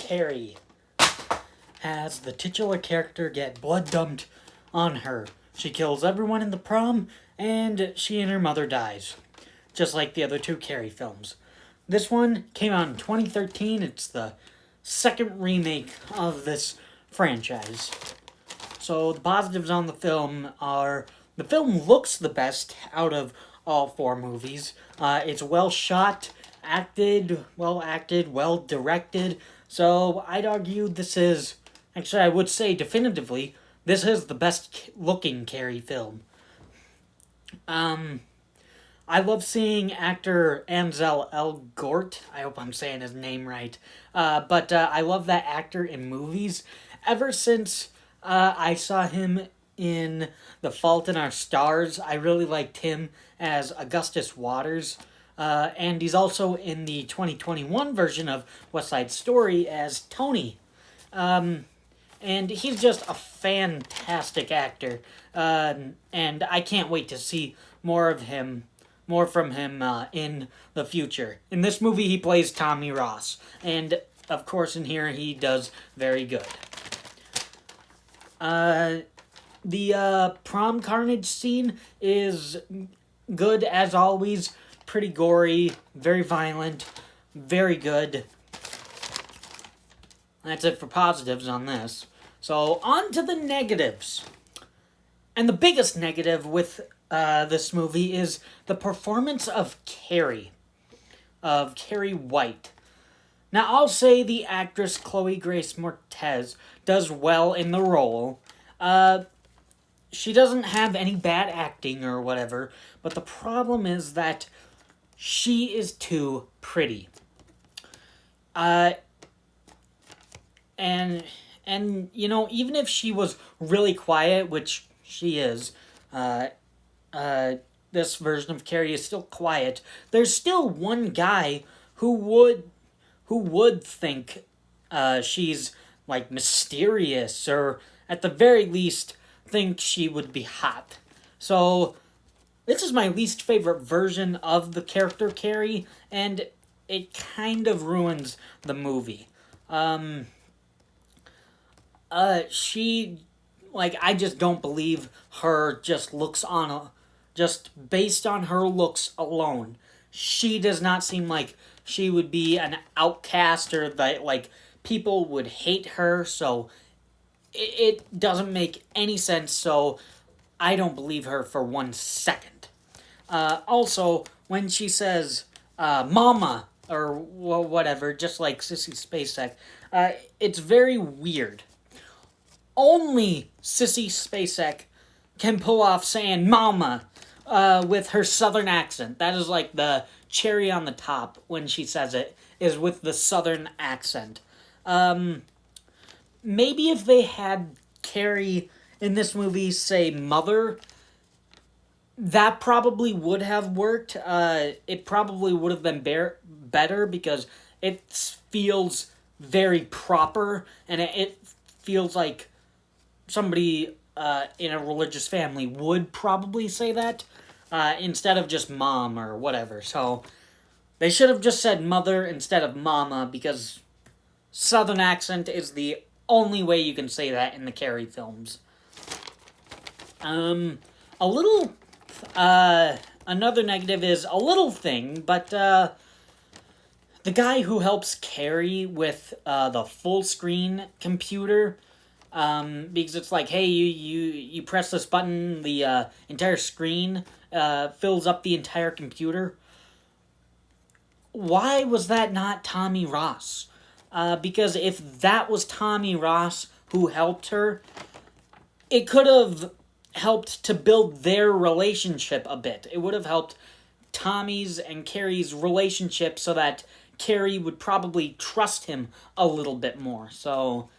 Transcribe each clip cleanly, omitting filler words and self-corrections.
Carrie has the titular character get blood dumped on her. She kills everyone in the prom, and she and her mother dies, just like the other two Carrie films. This one came out in 2013. It's the second remake of this franchise. So the positives on the film are the film looks the best out of all four movies. It's well shot, well acted, well directed. So I'd argue this is, actually I would say definitively, this is the best looking Carrie film. I love seeing actor Ansel Elgort. I hope I'm saying his name right. But I love that actor in movies. Ever since I saw him in The Fault in Our Stars, I really liked him as Augustus Waters. And he's also in the 2021 version of West Side Story as Tony. And he's just a fantastic actor. And I can't wait to see more from him in the future. In this movie, he plays Tommy Ross. And, of course, in here, he does very good. The prom carnage scene is good, as always. Pretty gory, very violent, very good. That's it for positives on this. So, on to the negatives. And the biggest negative with this movie is the performance of Carrie White. Now, I'll say the actress Chloe Grace Moretz does well in the role. She doesn't have any bad acting or whatever, but the problem is that she is too pretty. And you know, even if she was really quiet, which she is, this version of Carrie is still quiet, there's still one guy who would think she's like mysterious, or at the very least think she would be hot. So this is my least favorite version of the character Carrie, and it kind of ruins the movie. I just don't believe her just based on her looks alone. She does not seem like she would be an outcast, or that, like, people would hate her, so it doesn't make any sense, so I don't believe her for 1 second. Also, when she says, mama, or whatever, just like Sissy Spacek, it's very weird. Only Sissy Spacek can pull off saying mama with her southern accent. That is like the cherry on the top when she says it, is with the southern accent. Maybe if they had Carrie in this movie say mother, that probably would have worked. It probably would have been better because it feels very proper, and it feels like somebody in a religious family would probably say that instead of just mom or whatever. So they should have just said mother instead of mama, because southern accent is the only way you can say that in the Carrie films. Another negative is a little thing, but the guy who helps Carrie with the full screen computer, because it's like, hey, you press this button, the entire screen fills up the entire computer. Why was that not Tommy Ross? Because if that was Tommy Ross who helped her, it could have helped to build their relationship a bit. It would have helped Tommy's and Carrie's relationship so that Carrie would probably trust him a little bit more. So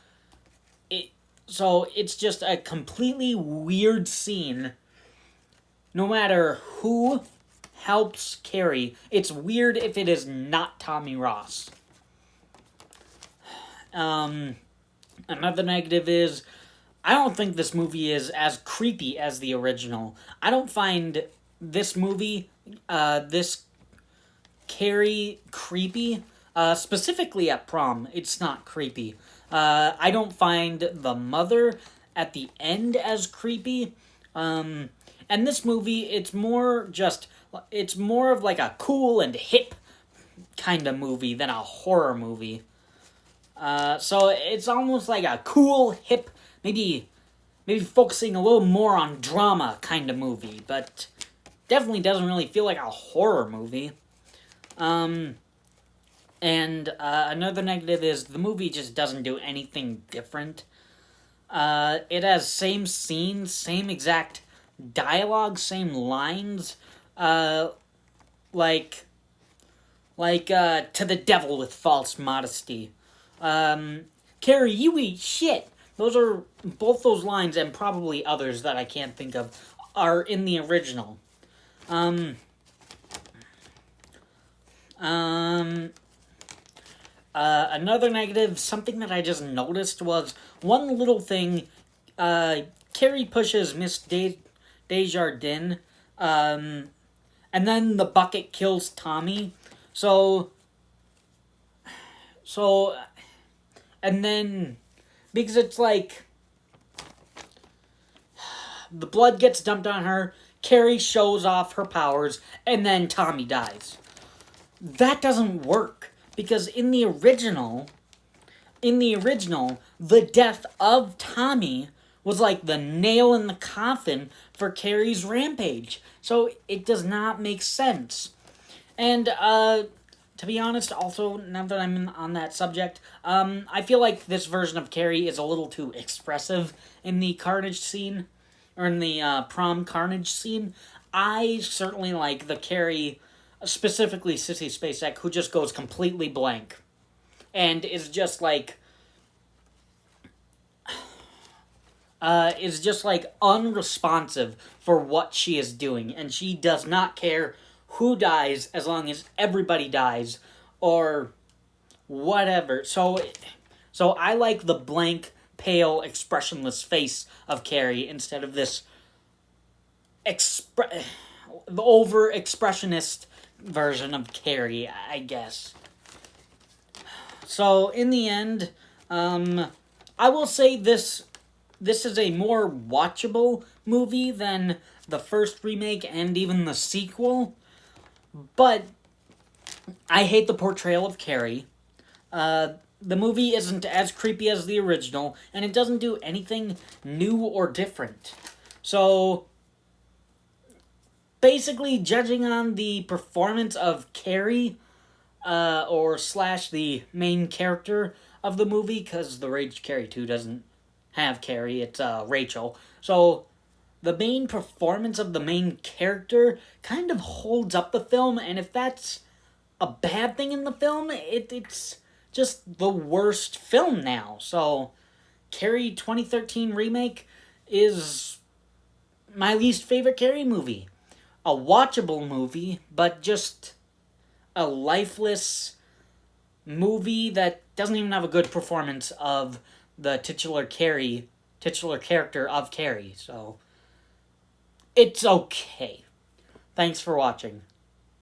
it's just a completely weird scene. No matter who helps Carrie, it's weird if it is not Tommy Ross. Another negative is, I don't think this movie is as creepy as the original. I don't find this movie, this Carrie, creepy. Specifically at prom, it's not creepy. I don't find the mother at the end as creepy. And this movie, it's more of like a cool and hip kind of movie than a horror movie. So it's almost like a cool, hip, maybe focusing a little more on drama kind of movie, but definitely doesn't really feel like a horror movie. And another negative is the movie just doesn't do anything different. It has same scenes, same exact dialogue, same lines, like to the devil with false modesty. Carrie, you eat shit. Both those lines, and probably others that I can't think of, are in the original. Another negative, something that I just noticed was one little thing. Carrie pushes Miss Desjardins, and then the bucket kills Tommy. So, and then, because it's like, the blood gets dumped on her, Carrie shows off her powers, and then Tommy dies. That doesn't work, because in the original, the death of Tommy was like the nail in the coffin for Carrie's rampage. So it does not make sense. And, to be honest, also, now that I'm on that subject, I feel like this version of Carrie is a little too expressive in the carnage scene, or in the prom carnage scene. I certainly like the Carrie, specifically Sissy Spacek, who just goes completely blank. And is just like unresponsive for what she is doing, and she does not care who dies as long as everybody dies or whatever. So I like the blank, pale, expressionless face of Carrie instead of this the over expressionist version of Carrie, I guess. So in the end, I will say this is a more watchable movie than the first remake and even the sequel. But I hate the portrayal of Carrie. The movie isn't as creepy as the original, and it doesn't do anything new or different. So, basically, judging on the performance of Carrie, or slash the main character of the movie, because the Rage Carrie 2 doesn't have Carrie, it's Rachel. So, the main performance of the main character kind of holds up the film, and if that's a bad thing in the film, it's just the worst film now. So, Carrie 2013 remake is my least favorite Carrie movie. A watchable movie, but just a lifeless movie that doesn't even have a good performance of the titular character of Carrie. So, it's okay. Thanks for watching.